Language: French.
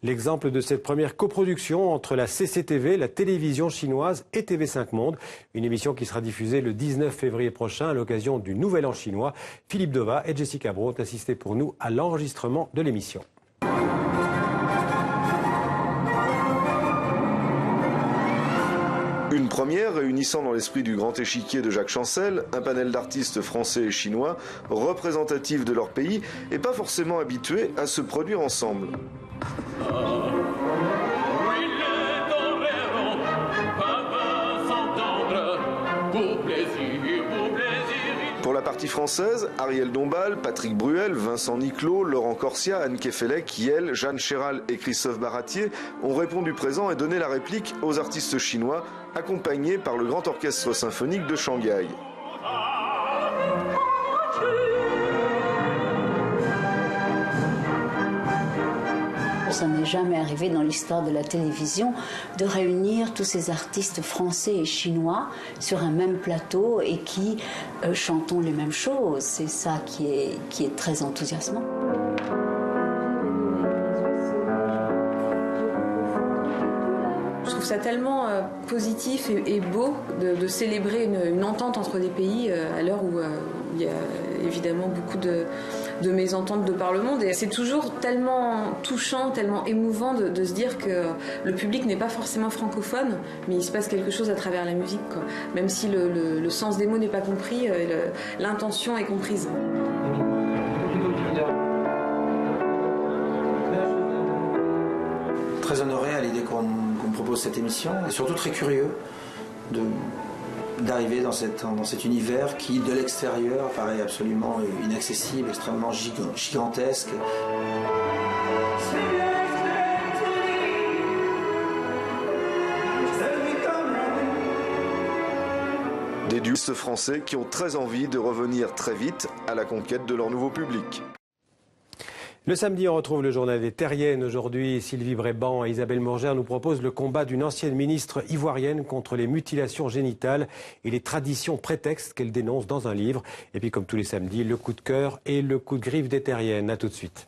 L'exemple de cette première coproduction entre la CCTV, la télévision chinoise et TV5 Monde. Une émission qui sera diffusée le 19 février prochain à l'occasion du Nouvel An chinois. Philippe Deva et Jessica Brault ont assisté pour nous à l'enregistrement de l'émission. Une première réunissant dans l'esprit du grand échiquier de Jacques Chancel un panel d'artistes français et chinois représentatifs de leur pays et pas forcément habitués à se produire ensemble. Pour la partie française, Ariel Dombal, Patrick Bruel, Vincent Niclot, Laurent Corsia, Anne Kefelec, Yel, Jeanne Chéral et Christophe Baratier ont répondu présent et donné la réplique aux artistes chinois, accompagnés par le Grand Orchestre Symphonique de Shanghai. Ça n'est jamais arrivé dans l'histoire de la télévision de réunir tous ces artistes français et chinois sur un même plateau et qui chantons les mêmes choses. C'est ça qui est très enthousiasmant. Je trouve ça tellement positif et beau de célébrer une entente entre des pays à l'heure où il y a évidemment beaucoup de mésententes de par le monde. Et c'est toujours tellement touchant, tellement émouvant de se dire que le public n'est pas forcément francophone, mais il se passe quelque chose à travers la musique, quoi. Même si le sens des mots n'est pas compris, l'intention est comprise. Très honoré à l'idée qu'on propose cette émission et surtout très curieux d'arriver dans cet univers qui, de l'extérieur, paraît absolument inaccessible, extrêmement gigantesque. Des duos français qui ont très envie de revenir très vite à la conquête de leur nouveau public. Le samedi, on retrouve le journal des Terriennes. Aujourd'hui, Sylvie Bréban et Isabelle Mourgère nous proposent le combat d'une ancienne ministre ivoirienne contre les mutilations génitales et les traditions prétextes qu'elle dénonce dans un livre. Et puis, comme tous les samedis, le coup de cœur et le coup de griffe des Terriennes. À tout de suite.